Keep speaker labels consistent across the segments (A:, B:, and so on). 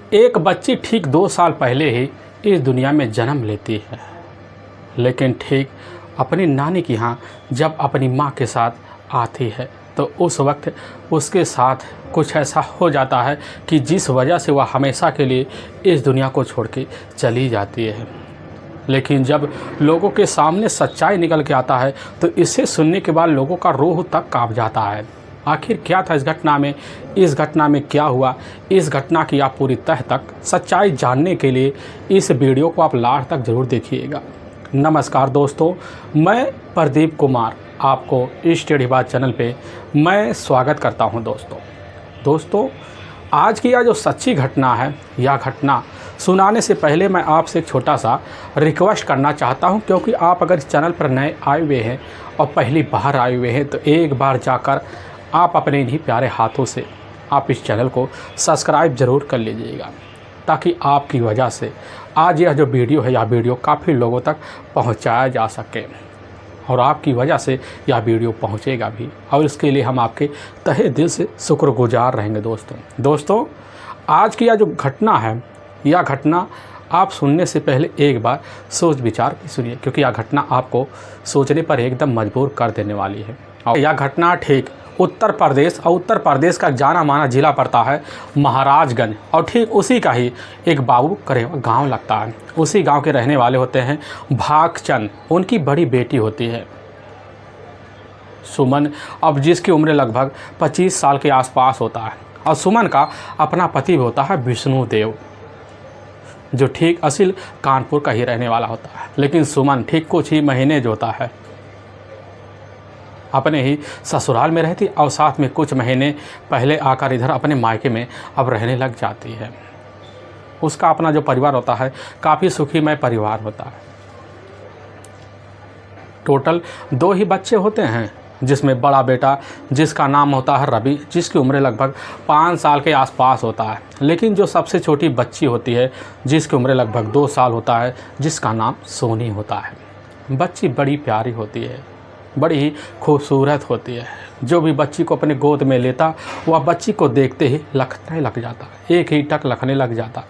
A: एक बच्ची ठीक 2 साल पहले ही इस दुनिया में जन्म लेती है, लेकिन ठीक अपनी नानी के यहाँ जब अपनी माँ के साथ आती है तो उस वक्त उसके साथ कुछ ऐसा हो जाता है कि जिस वजह से वह हमेशा के लिए इस दुनिया को छोड़ के चली जाती है। लेकिन जब लोगों के सामने सच्चाई निकल के आता है तो इसे सुनने के बाद लोगों का रूह तक कांप जाता है। आखिर क्या था इस घटना में क्या हुआ, इस घटना की आप पूरी तह तक सच्चाई जानने के लिए इस वीडियो को आप लास्ट तक ज़रूर देखिएगा। नमस्कार दोस्तों, मैं प्रदीप कुमार आपको इस टेढ़ी बात चैनल पे मैं स्वागत करता हूं। दोस्तों आज की यह जो सच्ची घटना है, यह घटना सुनाने से पहले मैं आपसे एक छोटा सा रिक्वेस्ट करना चाहता हूं, क्योंकि आप अगर इस चैनल पर नए आए हुए हैं और पहली बार आए हुए हैं तो एक बार जाकर आप अपने इन्हीं प्यारे हाथों से आप इस चैनल को सब्सक्राइब ज़रूर कर लीजिएगा, ताकि आपकी वजह से आज यह जो वीडियो है, यह वीडियो काफ़ी लोगों तक पहुंचाया जा सके और आपकी वजह से यह वीडियो पहुंचेगा भी, और इसके लिए हम आपके तहे दिल से शुक्रगुजार रहेंगे। दोस्तों आज की यह जो घटना है, यह घटना आप सुनने से पहले एक बार सोच विचार के सुनिए, क्योंकि यह घटना आपको सोचने पर एकदम मजबूर कर देने वाली है। और यह घटना ठीक उत्तर प्रदेश का जाना माना ज़िला पड़ता है महाराजगंज, और ठीक उसी का ही एक बाबू करेवा गांव लगता है। उसी गांव के रहने वाले होते हैं भागचंद। उनकी बड़ी बेटी होती है सुमन, अब जिसकी उम्र लगभग 25 साल के आसपास होता है। और सुमन का अपना पति भी होता है विष्णुदेव, जो ठीक असल कानपुर का ही रहने वाला होता है। लेकिन सुमन ठीक कुछ ही महीने जो होता है अपने ही ससुराल में रहती, और साथ में कुछ महीने पहले आकर इधर अपने मायके में अब रहने लग जाती है। उसका अपना जो परिवार होता है काफ़ी सुखीमय परिवार होता है। टोटल 2 ही बच्चे होते हैं, जिसमें बड़ा बेटा जिसका नाम होता है रवि, जिसकी उम्र लगभग 5 साल के आसपास होता है। लेकिन जो सबसे छोटी बच्ची होती है जिसकी उम्र लगभग 2 साल होता है, जिसका नाम सोनी होता है। बच्ची बड़ी प्यारी होती है, बड़ी ही खूबसूरत होती है। जो भी बच्ची को अपने गोद में लेता वह बच्ची को देखते ही लखने लग जाता, एक ही टक लखने लग जाता।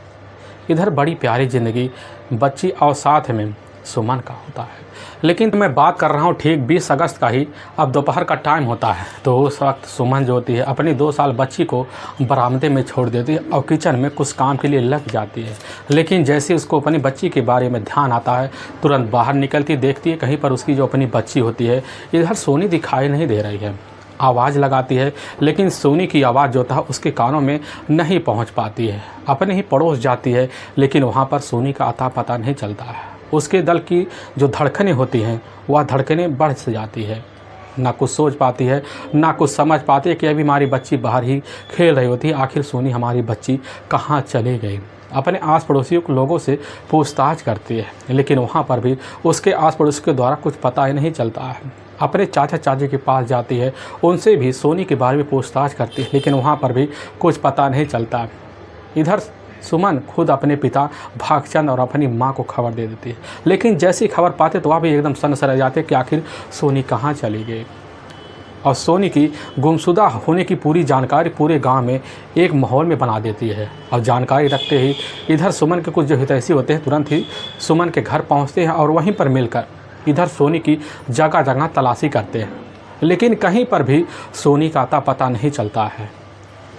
A: इधर बड़ी प्यारी ज़िंदगी बच्ची और साथ में सुमन का होता है। लेकिन मैं बात कर रहा हूँ ठीक 20 अगस्त का ही, अब दोपहर का टाइम होता है। तो उस वक्त सुमन जो होती है अपनी 2 साल बच्ची को बरामदे में छोड़ देती है और किचन में कुछ काम के लिए लग जाती है। लेकिन जैसे उसको अपनी बच्ची के बारे में ध्यान आता है, तुरंत बाहर निकलती, देखती है कहीं पर उसकी जो अपनी बच्ची होती है इधर सोनी दिखाई नहीं दे रही है। आवाज़ लगाती है, लेकिन सोनी की आवाज़ जो था उसके कानों में नहीं पहुंच पाती है। अपने ही पड़ोस जाती है, लेकिन वहां पर सोनी का अता पता नहीं चलता है। उसके दिल की जो धड़कनें होती हैं वह धड़कनें बढ़ से जाती है। ना कुछ सोच पाती है, ना कुछ समझ पाती है कि अभी हमारी बच्ची बाहर ही खेल रही होती है। आखिर सोनी हमारी बच्ची कहाँ चली गई। अपने आस पड़ोसियों के लोगों से पूछताछ करती है, लेकिन वहाँ पर भी उसके आस पड़ोस के द्वारा कुछ पता ही नहीं चलता है। अपने चाचा चाची के पास जाती है, उनसे भी सोनी के बारे में पूछताछ करती है, लेकिन वहाँ पर भी कुछ पता नहीं चलता। इधर सुमन खुद अपने पिता भागचंद और अपनी माँ को खबर दे देती है, लेकिन जैसी खबर पाते तो वह भी एकदम सन्न रह जाते कि आखिर सोनी कहाँ चली गई। और सोनी की गुमशुदा होने की पूरी जानकारी पूरे गांव में एक माहौल में बना देती है। और जानकारी रखते ही इधर सुमन के कुछ जो हितैषी होते हैं तुरंत ही सुमन के घर पहुंचते हैं और वहीं पर मिलकर इधर सोनी की जगह जगह तलाशी करते हैं, लेकिन कहीं पर भी सोनी का अता पता नहीं चलता है।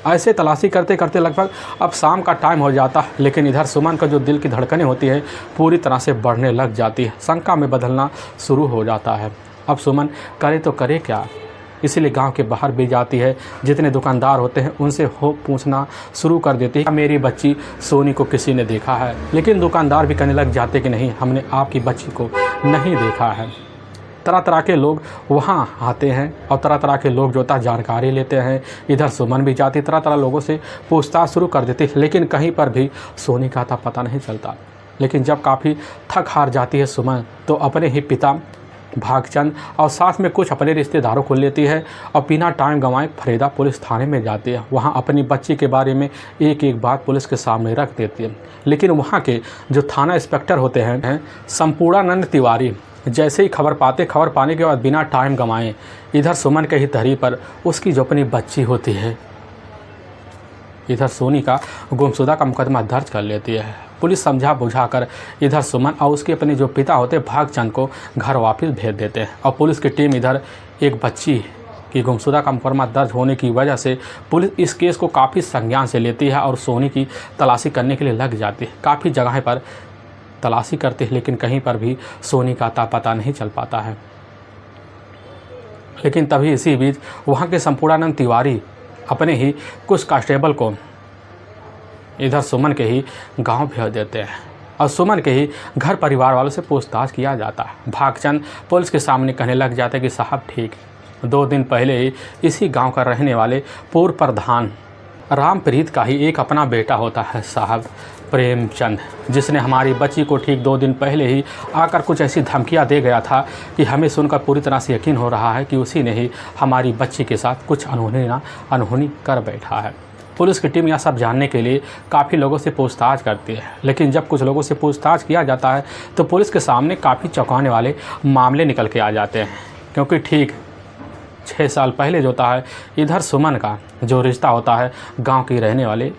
A: ऐसे तलाशी करते करते लगभग अब शाम का टाइम हो जाता है, लेकिन इधर सुमन का जो दिल की धड़कनें होती है पूरी तरह से बढ़ने लग जाती है, शंका में बदलना शुरू हो जाता है। अब सुमन करे तो करे क्या, इसीलिए गांव के बाहर भी जाती है। जितने दुकानदार होते हैं उनसे पूछना शुरू कर देती है मेरी बच्ची सोनी को किसी ने देखा है। लेकिन दुकानदार भी कहने लग जाते कि नहीं, हमने आपकी बच्ची को नहीं देखा है। तरह तरह के लोग वहाँ आते हैं और तरह तरह के लोग जो था जानकारी लेते हैं। इधर सुमन भी जाती, तरह तरह लोगों से पूछताछ शुरू कर देती, लेकिन कहीं पर भी सोनी का था पता नहीं चलता। लेकिन जब काफ़ी थक हार जाती है सुमन, तो अपने ही पिता भागचंद और साथ में कुछ अपने रिश्तेदारों को लेती है और बिना टाइम गंवाए फरीदा पुलिस थाने में जाती है। वहाँ अपनी बच्ची के बारे में एक एक बात पुलिस के सामने रख देती है। लेकिन वहाँ के जो थाना इंस्पेक्टर होते हैं संपूर्णानंद तिवारी, जैसे ही खबर पाने के बाद बिना टाइम गंवाए इधर सुमन के ही तहरीर पर उसकी जो अपनी बच्ची होती है इधर सोनी का गुमशुदा का मुकदमा दर्ज कर लेती है। पुलिस समझा बुझाकर इधर सुमन और उसके अपने जो पिता होते भागचंद को घर वापस भेज देते हैं और पुलिस की टीम इधर एक बच्ची की गुमशुदा का मुकदमा दर्ज होने की वजह से पुलिस इस केस को काफ़ी संज्ञान से लेती है और सोनी की तलाशी करने के लिए लग जाती है। काफ़ी जगह पर तलाशी करते हैं लेकिन कहीं पर भी सोनी का अता पता नहीं चल पाता है। लेकिन तभी इसी बीच वहाँ के संपूर्णानंद तिवारी अपने ही कुछ कांस्टेबल को इधर सुमन के ही गांव भेज देते हैं और सुमन के ही घर परिवार वालों से पूछताछ किया जाता है। भागचंद पुलिस के सामने कहने लग जाते कि साहब ठीक 2 दिन पहले ही इसी गांव का रहने वाले पूर्व प्रधान रामप्रीत का ही एक अपना बेटा होता है साहब प्रेमचंद, जिसने हमारी बच्ची को ठीक 2 दिन पहले ही आकर कुछ ऐसी धमकियां दे गया था कि हमें सुनकर पूरी तरह से यकीन हो रहा है कि उसी ने ही हमारी बच्ची के साथ कुछ अनहोनी कर बैठा है। पुलिस की टीम यह सब जानने के लिए काफ़ी लोगों से पूछताछ करती है, लेकिन जब कुछ लोगों से पूछताछ किया जाता है तो पुलिस के सामने काफ़ी चौंकाने वाले मामले निकल के आ जाते हैं। क्योंकि ठीक 6 साल पहले जो होता है इधर सुमन का जो रिश्ता होता है गांव के रहने वाले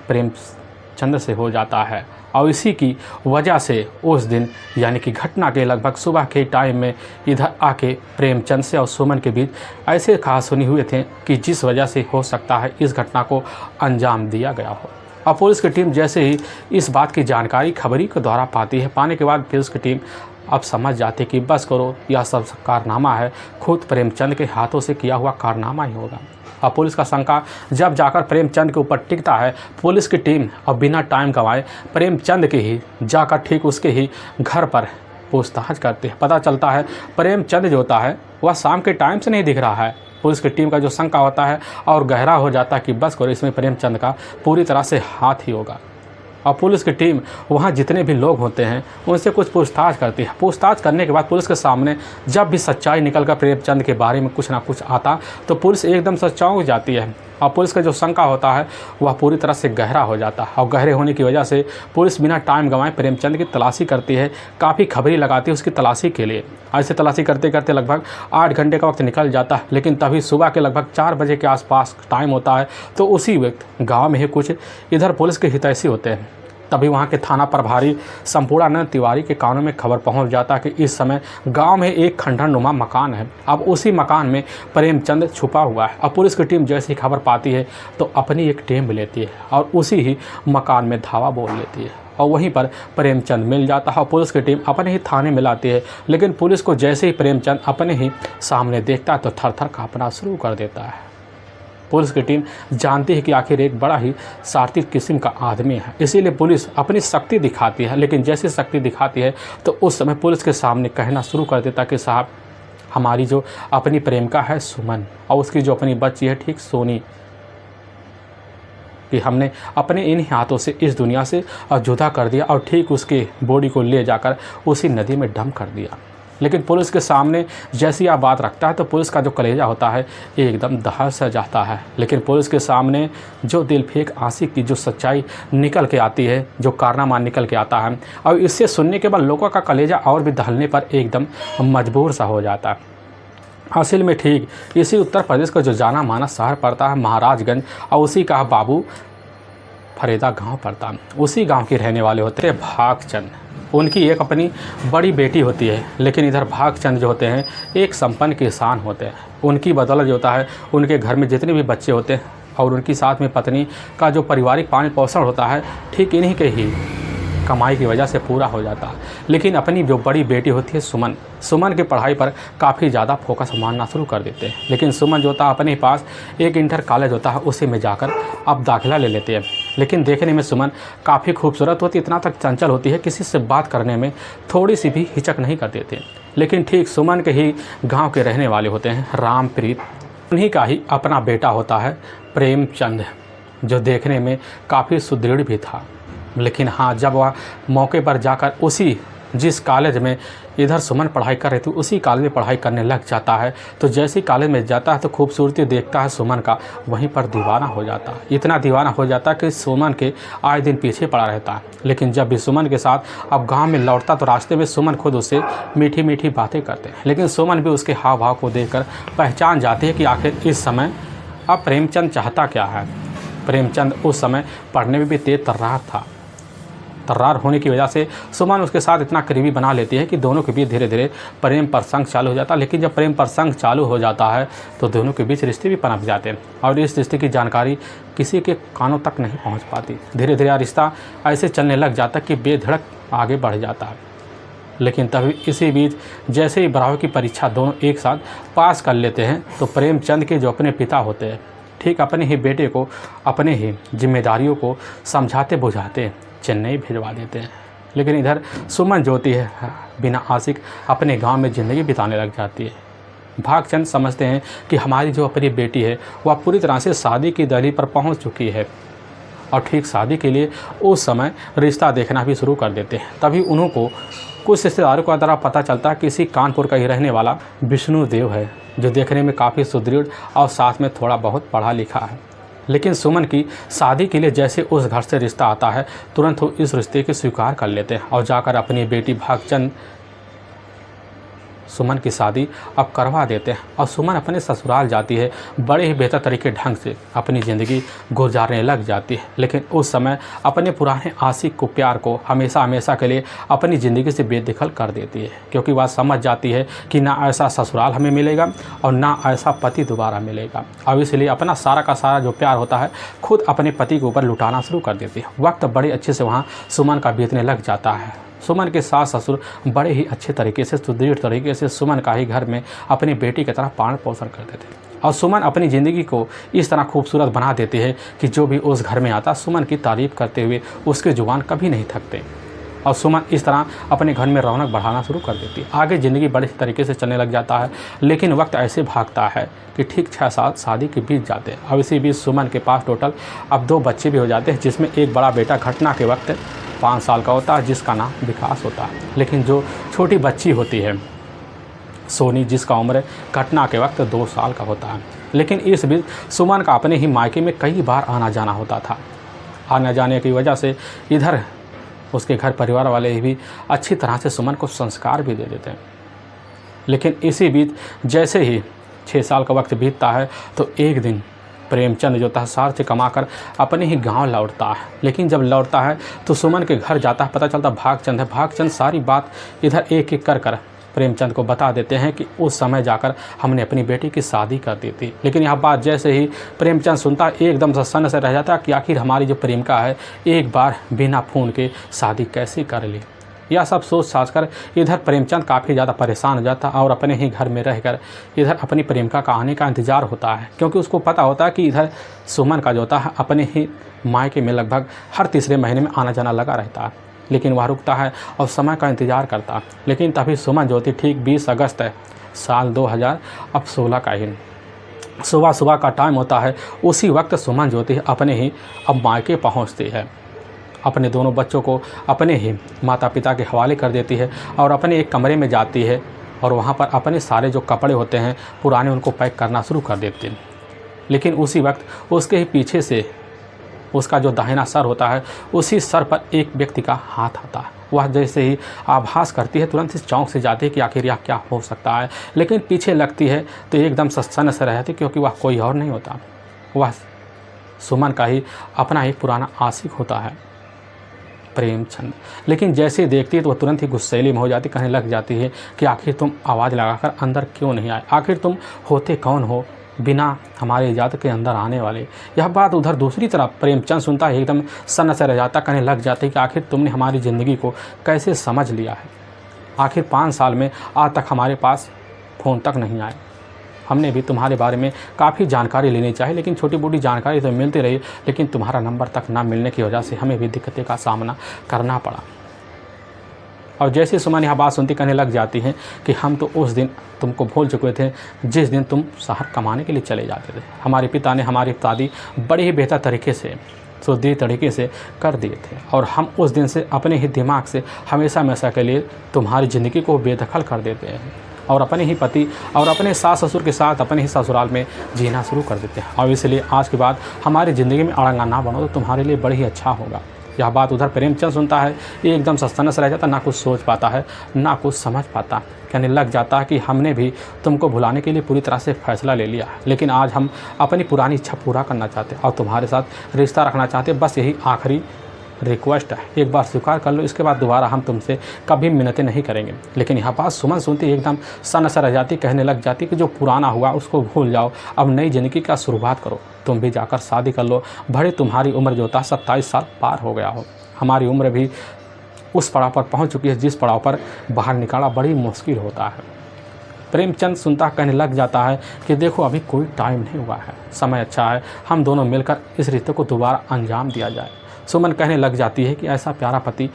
A: प्रेमचंद से हो जाता है और इसी की वजह से उस दिन यानी कि घटना के लगभग सुबह के टाइम में इधर आके प्रेमचंद से और सुमन के बीच ऐसे कहासुनी हुए थे कि जिस वजह से हो सकता है इस घटना को अंजाम दिया गया हो। और पुलिस की टीम जैसे ही इस बात की जानकारी खबरी के द्वारा पाती है, पाने के बाद पुलिस की टीम अब समझ जाती कि बस करो यह सब कारनामा है खुद प्रेमचंद के हाथों से किया हुआ कारनामा ही होगा। और पुलिस का शंका जब जाकर प्रेमचंद के ऊपर टिकता है, पुलिस की टीम अब बिना टाइम गंवाए प्रेमचंद के ही जाकर ठीक उसके ही घर पर पूछताछ करती है। पता चलता है प्रेमचंद जो होता है वह शाम के टाइम से नहीं दिख रहा है। पुलिस की टीम का जो शंका होता है और गहरा हो जाता है कि बस करो इसमें प्रेमचंद का पूरी तरह से हाथ ही होगा। और पुलिस की टीम वहाँ जितने भी लोग होते हैं उनसे कुछ पूछताछ करती है। पूछताछ करने के बाद पुलिस के सामने जब भी सच्चाई निकल कर प्रेमचंद के बारे में कुछ ना कुछ आता तो पुलिस एकदम से चौंक जाती है और पुलिस का जो शंका होता है वह पूरी तरह से गहरा हो जाता है। और गहरे होने की वजह से पुलिस बिना टाइम गंवाए प्रेमचंद की तलाशी करती है, काफ़ी खबरी लगाती है उसकी तलाशी के लिए। ऐसे तलाशी करते करते लगभग 8 घंटे का वक्त निकल जाता है, लेकिन तभी सुबह के लगभग 4 बजे के आसपास टाइम होता है। तो उसी वक्त गाँव में ही कुछ इधर पुलिस के हितैषी होते हैं। तभी वहाँ के थाना प्रभारी संपूर्णानंद तिवारी के कानों में खबर पहुँच जाता है कि इस समय गांव में एक खंडहरनुमा मकान है। अब उसी मकान में प्रेमचंद छुपा हुआ है। अब पुलिस की टीम जैसे ही खबर पाती है तो अपनी एक टीम लेती है और उसी ही मकान में धावा बोल लेती है और वहीं पर प्रेमचंद मिल जाता है और पुलिस की टीम अपने ही थाने में लाती है। लेकिन पुलिस को जैसे ही प्रेमचंद अपने ही सामने देखता है तो थर थर काँपना शुरू कर देता है। पुलिस की टीम जानती है कि आखिर एक बड़ा ही शातिर किस्म का आदमी है, इसीलिए पुलिस अपनी शक्ति दिखाती है। लेकिन जैसी शक्ति दिखाती है तो उस समय पुलिस के सामने कहना शुरू कर देता कि साहब हमारी जो अपनी प्रेमिका है सुमन और उसकी जो अपनी बच्ची है ठीक सोनी कि हमने अपने इन हाथों से इस दुनिया से जुदा कर दिया और ठीक उसके बॉडी को ले जाकर उसी नदी में डंप कर दिया। लेकिन पुलिस के सामने जैसी यह बात रखता है तो पुलिस का जो कलेजा होता है एकदम दहल सा जाता है। लेकिन पुलिस के सामने जो दिल फेंक आशिक की जो सच्चाई निकल के आती है, जो कारनामा निकल के आता है और इससे सुनने के बाद लोगों का कलेजा और भी दहलने पर एकदम मजबूर सा हो जाता है। असल में ठीक इसी उत्तर प्रदेश का जो जाना माना शहर पड़ता है महाराजगंज और उसी का बाबू फरेदा गांव पड़ता है। उसी गांव के रहने वाले होते हैं भागचंद। उनकी एक अपनी बड़ी बेटी होती है, लेकिन इधर भागचंद जो होते हैं एक संपन्न किसान होते हैं। उनकी बदौलत जो होता है उनके घर में जितने भी बच्चे होते हैं और उनकी साथ में पत्नी का जो पारिवारिक पालन पोषण होता है ठीक इन्हीं के ही कमाई की वजह से पूरा हो जाता है। लेकिन अपनी जो बड़ी बेटी होती है सुमन की पढ़ाई पर काफ़ी ज़्यादा फोकस मारना शुरू कर देते हैं। लेकिन सुमन जो होता है अपने पास एक इंटर कॉलेज होता है उसी में जाकर अब दाखिला ले लेते हैं। लेकिन देखने में सुमन काफ़ी खूबसूरत होती, इतना तक चंचल होती है किसी से बात करने में थोड़ी सी भी हिचक नहीं कर देते। लेकिन ठीक सुमन के ही गाँव के रहने वाले होते हैं रामप्रीत, उन्हीं का ही अपना बेटा होता है प्रेमचंद, जो देखने में काफ़ी सुदृढ़ भी था। लेकिन हाँ, जब वह मौके पर जाकर उसी जिस कॉलेज में इधर सुमन पढ़ाई कर रही थी उसी कॉलेज में पढ़ाई करने लग जाता है तो जैसे ही कॉलेज में जाता है तो खूबसूरती देखता है सुमन का, वहीं पर दीवाना हो जाता है। इतना दीवाना हो जाता है कि सुमन के आए दिन पीछे पड़ा रहता है। लेकिन जब भी सुमन के साथ अब गांव में लौटता तो रास्ते में सुमन खुद उससे मीठी मीठी बातें करते हैं। लेकिन सुमन भी उसके हाव भाव को देखकर पहचान जाती है कि आखिर इस समय अब प्रेमचंद चाहता क्या है। प्रेमचंद उस समय पढ़ने में भी तेज तर्रार होने की वजह से सुमन उसके साथ इतना करीबी बना लेती है कि दोनों के बीच धीरे धीरे प्रेम प्रसंग चालू हो जाता है। लेकिन जब प्रेम प्रसंग चालू हो जाता है तो दोनों के बीच रिश्ते भी पनप जाते हैं और इस रिश्ते की जानकारी किसी के कानों तक नहीं पहुंच पाती। धीरे धीरे रिश्ता ऐसे चलने लग जाता है कि बेधड़क आगे बढ़ जाता है। लेकिन तभी इसी बीच जैसे ही 12वीं की परीक्षा दोनों एक साथ पास कर लेते हैं तो प्रेमचंद के जो अपने पिता होते हैं ठीक अपने ही बेटे को अपने ही जिम्मेदारियों को समझाते बुझाते चेन्नई भिजवा देते हैं। लेकिन इधर सुमन जो होती है बिना आशिक अपने गांव में ज़िंदगी बिताने लग जाती है। भागचंद समझते हैं कि हमारी जो अपनी बेटी है वह पूरी तरह से शादी की दहलीज पर पहुंच चुकी है और ठीक शादी के लिए उस समय रिश्ता देखना भी शुरू कर देते हैं। तभी उन्हों को कुछ रिश्तेदारों का द्वारा पता चलता है कि किसी कानपुर का ही रहने वाला विष्णुदेव है जो देखने में काफ़ी सुदृढ़ और साथ में थोड़ा बहुत पढ़ा लिखा है। लेकिन सुमन की शादी के लिए जैसे उस घर से रिश्ता आता है तुरंत वो इस रिश्ते को स्वीकार कर लेते हैं और जाकर अपनी बेटी भागचंद सुमन की शादी अब करवा देते हैं और सुमन अपने ससुराल जाती है। बड़े ही बेहतर तरीके ढंग से अपनी ज़िंदगी गुजारने लग जाती है। लेकिन उस समय अपने पुराने आशिक को प्यार को हमेशा हमेशा के लिए अपनी ज़िंदगी से बेदखल कर देती है क्योंकि वह समझ जाती है कि ना ऐसा ससुराल हमें मिलेगा और ना ऐसा पति दोबारा मिलेगा। अब इसलिए अपना सारा का सारा जो प्यार होता है खुद अपने पति के ऊपर लुटाना शुरू कर देती है। वक्त बड़े अच्छे से वहाँ सुमन का बीतने लग जाता है। सुमन के सास ससुर बड़े ही अच्छे तरीके से सुदृढ़ तरीके से सुमन का ही घर में अपनी बेटी की तरह पालन पोषण करते थे और सुमन अपनी ज़िंदगी को इस तरह खूबसूरत बना देती है कि जो भी उस घर में आता सुमन की तारीफ़ करते हुए उसके जुबान कभी नहीं थकते और सुमन इस तरह अपने घर में रौनक बढ़ाना शुरू कर देती है। आगे ज़िंदगी बड़े तरीके से चलने लग जाता है। लेकिन वक्त ऐसे भागता है कि ठीक 6 साल शादी के बीत जाते हैं। अब इसी बीच सुमन के पास टोटल अब 2 बच्चे भी हो जाते हैं जिसमें एक बड़ा बेटा घटना के वक्त 5 साल का होता है जिसका नाम विकास होता है। लेकिन जो छोटी बच्ची होती है सोनी जिसका उम्र घटना के वक्त 2 साल का होता है। लेकिन इस बीच सुमन का अपने ही मायके में कई बार आना जाना होता था। आने जाने की वजह से इधर उसके घर परिवार वाले भी अच्छी तरह से सुमन को संस्कार भी दे देते हैं। लेकिन इसी बीच जैसे ही 6 साल का वक्त बीतता है तो एक दिन प्रेमचंद जो था शहर से कमाकर अपने ही गांव लौटता है। लेकिन जब लौटता है तो सुमन के घर जाता है, पता चलता भागचंद है। भागचंद सारी बात इधर एक एक कर प्रेमचंद को बता देते हैं कि उस समय जाकर हमने अपनी बेटी की शादी कर दी थी। लेकिन यह बात जैसे ही प्रेमचंद सुनता है एकदम से सन्न से रह जाता है कि आखिर हमारी जो प्रेमिका है एक बार बिना खून के शादी कैसे कर ली। यह सब सोच साच कर इधर प्रेमचंद काफ़ी ज़्यादा परेशान हो जाता है और अपने ही घर में रहकर इधर अपनी प्रेमिका का आने का इंतज़ार होता है क्योंकि उसको पता होता है कि इधर सुमन का जो होता है अपने ही मायके में लगभग हर तीसरे महीने में आना जाना लगा रहता है। लेकिन वह रुकता है और समय का इंतज़ार करता है। लेकिन तभी सुमन जो होती ठीक 20 अगस्त साल 2016 का ही सुबह का टाइम होता है। उसी वक्त सुमन जो होती है अपने ही अब मायके पहुँचती है। अपने दोनों बच्चों को अपने ही माता पिता के हवाले कर देती है और अपने एक कमरे में जाती है और वहाँ पर अपने सारे जो कपड़े होते हैं पुराने उनको पैक करना शुरू कर देती है। लेकिन उसी वक्त उसके ही पीछे से उसका जो दाहिना सर होता है उसी सर पर एक व्यक्ति का हाथ आता है। वह जैसे ही आभास करती है तुरंत इस चौंक से जाती है कि आखिर यह क्या हो सकता है। लेकिन पीछे लगती है तो एकदम सन्न से रहती क्योंकि वह कोई और नहीं होता, वह सुमन का ही अपना एक पुराना आशिक होता है प्रेमचंद। लेकिन जैसे ही देखती है तो वह तुरंत ही गुस्सैली में हो जाती, कहने लग जाती है कि आखिर तुम आवाज़ लगाकर अंदर क्यों नहीं आए, आखिर तुम होते कौन हो बिना हमारे इजाज़त के अंदर आने वाले। यह बात उधर दूसरी तरफ प्रेमचंद सुनता है एकदम सन्न से रह जाता, कहने लग जाती कि आखिर तुमने हमारी ज़िंदगी को कैसे समझ लिया है। आखिर 5 साल में आज तक हमारे पास फ़ोन तक नहीं आए। हमने भी तुम्हारे बारे में काफ़ी जानकारी लेनी चाहिए लेकिन छोटी मोटी जानकारी तो मिलती रही, लेकिन तुम्हारा नंबर तक ना मिलने की वजह से हमें भी दिक्कतें का सामना करना पड़ा। और जैसे सुमन यह बात सुनती कहने लग जाती हैं कि हम तो उस दिन तुमको भूल चुके थे जिस दिन तुम शहर कमाने के लिए चले जाते थे। हमारे पिता ने हमारी शादी बड़े ही बेहतर तरीके से सुदृढ़ तरीके से कर दिए थे और हम उस दिन से अपने ही दिमाग से हमेशा हमेशा के लिए तुम्हारी ज़िंदगी को बेदखल कर देते हैं और अपने ही पति और अपने सास ससुर के साथ अपने ही ससुराल में जीना शुरू कर देते हैं। और इसलिए आज के बाद हमारी ज़िंदगी में अड़ंगा ना बनो तो तुम्हारे लिए बड़ी ही अच्छा होगा। यह बात उधर प्रेमचंद सुनता है, ये एकदम सस्तनस रह जाता, ना कुछ सोच पाता है ना कुछ समझ पाता। कहने लग जाता है कि हमने भी तुमको भुलाने के लिए पूरी तरह से फैसला ले लिया, लेकिन आज हम अपनी पुरानी इच्छा पूरा करना चाहते और तुम्हारे साथ रिश्ता रखना चाहते। बस यही आखिरी रिक्वेस्ट है, एक बार स्वीकार कर लो, इसके बाद दोबारा हम तुमसे कभी मिन्नतें नहीं करेंगे। लेकिन यह बात सुमन सुनती एकदम सन्न रह जाती, कहने लग जाती कि जो पुराना हुआ उसको भूल जाओ, अब नई ज़िंदगी का शुरुआत करो। तुम भी जाकर शादी कर लो, भले तुम्हारी उम्र जो था 27 साल पार हो गया हो, हमारी उम्र भी उस पड़ाव पर पहुंच चुकी है जिस पड़ाव पर बाहर निकालना बड़ी मुश्किल होता है। प्रेमचंद सुनता कहने लग जाता है कि देखो अभी कोई टाइम नहीं हुआ है, समय अच्छा है, हम दोनों मिलकर इस रिश्ते को दोबारा अंजाम दिया जाए। सुमन कहने लग जाती है कि ऐसा प्यारा पति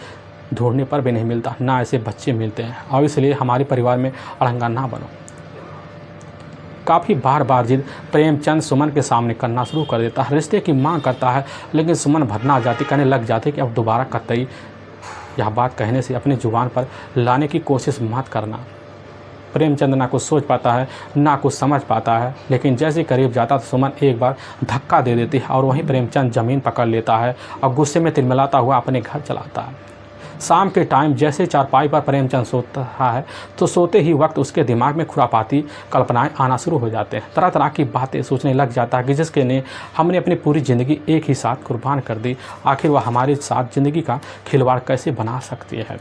A: ढूंढने पर भी नहीं मिलता, ना ऐसे बच्चे मिलते हैं, और इसलिए हमारे परिवार में अड़ंगा ना बनो। काफ़ी बार बार जिद प्रेमचंद सुमन के सामने करना शुरू कर देता है, रिश्ते की मांग करता है, लेकिन सुमन भदना जाती, कहने लग जाती कि अब दोबारा कतई यह बात कहने से अपनी जुबान पर लाने की कोशिश मत करना। प्रेमचंद ना कुछ सोच पाता है ना कुछ समझ पाता है, लेकिन जैसे करीब जाता तो सुमन एक बार धक्का दे देती है और वहीं प्रेमचंद ज़मीन पकड़ लेता है और गुस्से में तिलमिलाता हुआ अपने घर चलाता है। शाम के टाइम जैसे चारपाई पर प्रेमचंद सोता है तो सोते ही वक्त उसके दिमाग में खुरापाती कल्पनाएं आना शुरू हो जाते हैं। तरह तरह की बातें सोचने लग जाता है कि जिसके ने हमने अपनी पूरी ज़िंदगी एक ही साथ कुर्बान कर दी, आखिर वह हमारे साथ ज़िंदगी का खिलवाड़ कैसे बना सकती है,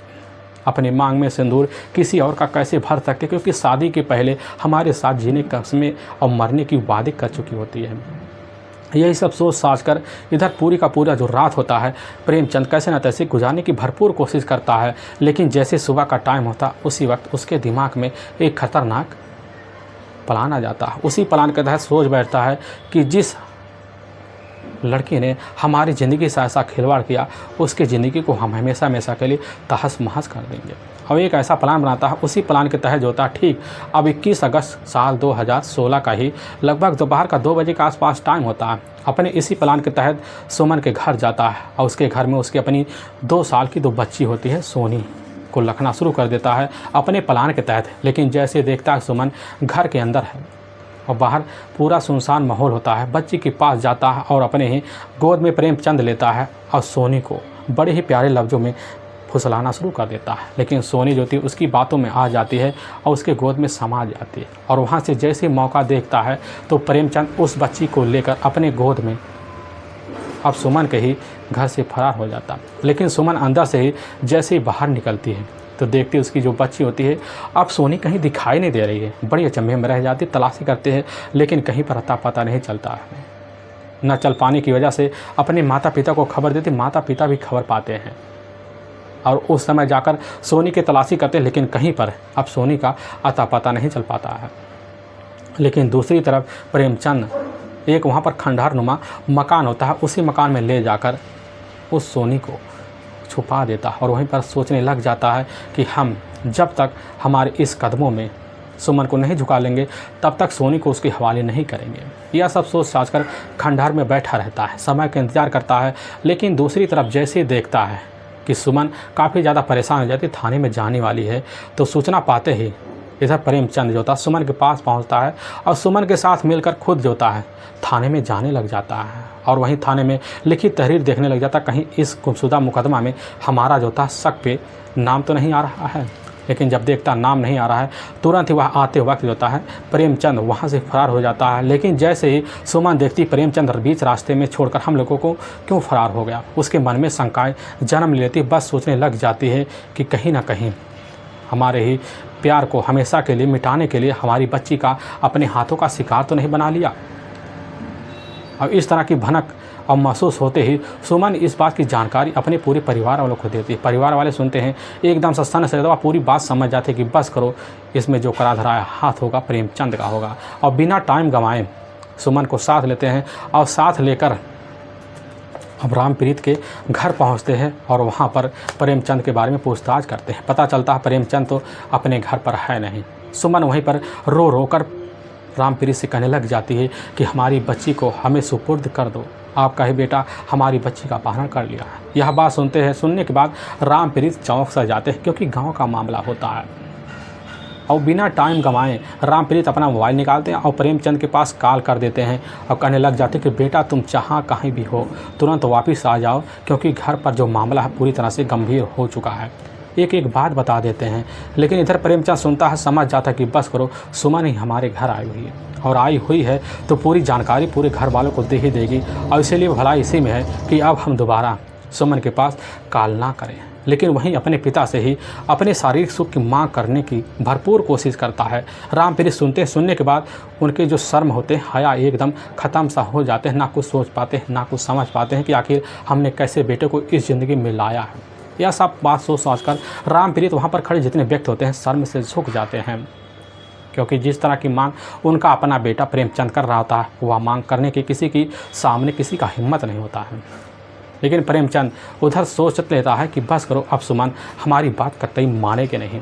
A: अपनी मांग में सिंदूर किसी और का कैसे भर सकते, क्योंकि शादी के पहले हमारे साथ जीने कस्में और मरने की वादे कर चुकी होती है। यही सब सोच साच कर इधर पूरी का पूरा जो रात होता है प्रेमचंद कैसे न तैसे गुजारने की भरपूर कोशिश करता है, लेकिन जैसे सुबह का टाइम होता उसी वक्त उसके दिमाग में एक खतरनाक प्लान आ जाता है। उसी प्लान के तहत सोच बैठता है कि जिस लड़की ने हमारी ज़िंदगी से ऐसा खिलवाड़ किया उसकी ज़िंदगी को हम हमेशा हमेशा के लिए तहस महस कर देंगे। अब एक ऐसा प्लान बनाता है, उसी प्लान के तहत जो होता है ठीक अब 21 अगस्त साल 2016 का ही लगभग दोपहर का 2 बजे के आसपास टाइम होता है। अपने इसी प्लान के तहत सुमन के घर जाता है और उसके घर में उसकी अपनी 2 साल की 2 बच्ची होती है सोनी को रखना शुरू कर देता है अपने प्लान के तहत। लेकिन जैसे देखता है सुमन घर के अंदर है और बाहर पूरा सुनसान माहौल होता है, बच्ची के पास जाता है और अपने ही गोद में प्रेमचंद लेता है और सोनी को बड़े ही प्यारे लफ्ज़ों में फुसलाना शुरू कर देता है। लेकिन सोनी जो थी उसकी बातों में आ जाती है और उसके गोद में समा जाती है, और वहाँ से जैसे मौका देखता है तो प्रेमचंद उस बच्ची को लेकर अपने गोद में अब सुमन के ही घर से फरार हो जाता। लेकिन सुमन अंदर से ही जैसे ही बाहर निकलती है तो देखती उसकी जो बच्ची होती है अब सोनी कहीं दिखाई नहीं दे रही है, बड़ी अचंभे में रह जाती, तलाशी करते हैं लेकिन कहीं पर अता पता नहीं चलता है। न चल पाने की वजह से अपने माता पिता को खबर देती, माता पिता भी खबर पाते हैं और उस समय जाकर सोनी की तलाशी करते हैं, लेकिन कहीं पर अब सोनी का अता पता नहीं चल पाता है। लेकिन दूसरी तरफ प्रेमचंद एक वहाँ पर खंडहर नुमा मकान होता है, उसी मकान में ले जाकर उस सोनी को छुपा देता है और वहीं पर सोचने लग जाता है कि हम जब तक हमारे इस कदमों में सुमन को नहीं झुका लेंगे तब तक सोनी को उसके हवाले नहीं करेंगे। यह सब सोच साच कर खंडहर में बैठा रहता है, समय का इंतजार करता है। लेकिन दूसरी तरफ जैसे देखता है कि सुमन काफ़ी ज़्यादा परेशान हो जाती, थाने में जाने वाली है, तो सूचना पाते ही इधर प्रेमचंद जो था सुमन के पास पहुंचता है और सुमन के साथ मिलकर खुद जो है थाने में जाने लग जाता है और वहीं थाने में लिखित तहरीर देखने लग जाता, कहीं इस गुमशुदा मुकदमा में हमारा जो था शक पे नाम तो नहीं आ रहा है। लेकिन जब देखता नाम नहीं आ रहा है तुरंत ही वह आते वक्त जो है प्रेमचंद वहाँ से फरार हो जाता है। लेकिन जैसे ही सुमन देखती प्रेमचंद बीच रास्ते में छोड़कर हम लोगों को क्यों फरार हो गया, उसके मन में शंकाएँ जन्म लेती, बस सोचने लग जाती है कि कहीं ना कहीं हमारे ही प्यार को हमेशा के लिए मिटाने के लिए हमारी बच्ची का अपने हाथों का शिकार तो नहीं बना लिया। और इस तरह की भनक और महसूस होते ही सुमन इस बात की जानकारी अपने पूरे परिवार वालों को देती है। परिवार वाले सुनते हैं एकदम से स्तन से पूरी बात समझ जाते हैं कि बस करो, इसमें जो करा धराया हाथ होगा प्रेमचंद का होगा। और बिना टाइम गंवाए सुमन को साथ लेते हैं और साथ लेकर अब रामप्रीत के घर पहुंचते हैं और वहां पर प्रेमचंद के बारे में पूछताछ करते हैं। पता चलता है प्रेमचंद तो अपने घर पर है नहीं। सुमन वहीं पर रो रो कर रामप्रीत से कहने लग जाती है कि हमारी बच्ची को हमें सुपुर्द कर दो, आपका ही बेटा हमारी बच्ची का अपहरण कर लिया है। यह बात सुनने के बाद रामप्रीत चौंक सा जाते हैं, क्योंकि गांव का मामला होता है। और बिना टाइम गंवाए रामप्रीत अपना मोबाइल निकालते हैं और प्रेमचंद के पास कॉल कर देते हैं और कहने लग जाते हैं कि बेटा तुम जहाँ कहीं भी हो तुरंत वापस आ जाओ, क्योंकि घर पर जो मामला है पूरी तरह से गंभीर हो चुका है। एक एक बात बता देते हैं, लेकिन इधर प्रेमचंद सुनता है, समझ जाता है कि बस करो, सुमन ही हमारे घर आई हुई है और आई हुई है तो पूरी जानकारी पूरे घर वालों को दे ही देगी, और इसीलिए भलाई इसी में है कि अब हम दोबारा सुमन के पास कॉल ना करें। लेकिन वहीं अपने पिता से ही अपने शारीरिक सुख की मांग करने की भरपूर कोशिश करता है। रामप्रीत सुनने के बाद उनके जो शर्म होते हैं, हया एकदम ख़त्म सा हो जाते हैं, ना कुछ सोच पाते हैं ना कुछ समझ पाते हैं कि आखिर हमने कैसे बेटे को इस ज़िंदगी में लाया है। यह सब बात सोच कर रामप्रीत वहाँ पर खड़े जितने व्यक्ति होते हैं शर्म से झुक जाते हैं, क्योंकि जिस तरह की मांग उनका अपना बेटा प्रेमचंद कर रहा होता है वह मांग करने की किसी की सामने किसी का हिम्मत नहीं होता है। लेकिन प्रेमचंद उधर सोच लेता है कि बस करो, अब सुमन हमारी बात कतई मानेगी नहीं,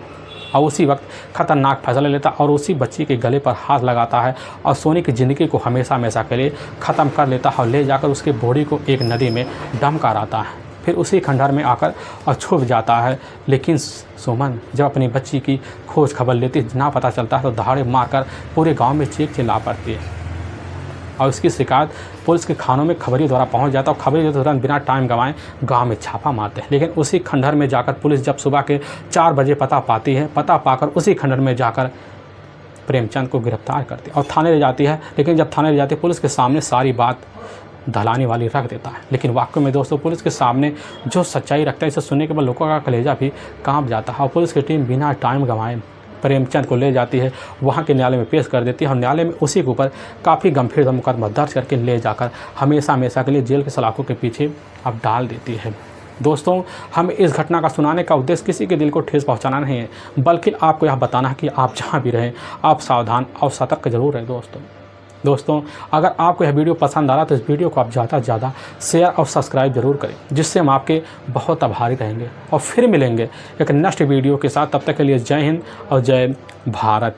A: और उसी वक्त खतरनाक फैसला लेता और उसी बच्ची के गले पर हाथ लगाता है और सोनी की ज़िंदगी को हमेशा हमेशा के लिए ख़त्म कर लेता है और ले जाकर उसके बॉडी को एक नदी में डंप कराता है। फिर उसी खंडहर में आकर और छुप जाता है। लेकिन सुमन जब अपनी बच्ची की खोज खबर लेती ना पता चलता है तो दहाड़े मारकर पूरे गांव में चीख चिल्ला पड़ती है और उसकी शिकायत पुलिस के खानों में खबरी द्वारा पहुंच जाता है और खबरी तुरंत बिना टाइम गंवाए गांव में छापा मारते हैं। लेकिन उसी खंडहर में जाकर पुलिस जब सुबह के 4 बजे पता पाती है, पता पाकर उसी खंडहर में जाकर प्रेमचंद को गिरफ्तार करती है और थाने ले जाती है। लेकिन जब थाने ले जाती है पुलिस के सामने सारी बात दलानी वाली रख देता है। लेकिन वाकई में दोस्तों पुलिस के सामने जो सच्चाई रखता है, इसे सुनने के बाद लोगों का कलेजा भी कांप जाता है और पुलिस की टीम बिना टाइम गंवाए प्रेमचंद को ले जाती है, वहाँ के न्यायालय में पेश कर देती है और न्यायालय में उसी के ऊपर काफ़ी गंभीर मुकदमा दर्ज करके ले जाकर हमेशा हमेशा के लिए जेल के सलाखों के पीछे अब डाल देती है। दोस्तों हम इस घटना का सुनाने का उद्देश्य किसी के दिल को ठेस पहुँचाना नहीं है, बल्कि आपको यह बताना है कि आप जहाँ भी रहें आप सावधान और सतर्क जरूर रहें। दोस्तों अगर आपको यह वीडियो पसंद आ रहा तो इस वीडियो को आप ज़्यादा से ज़्यादा शेयर और सब्सक्राइब जरूर करें, जिससे हम आपके बहुत आभारी रहेंगे। और फिर मिलेंगे एक नेक्स्ट वीडियो के साथ, तब तक के लिए जय हिंद और जय भारत।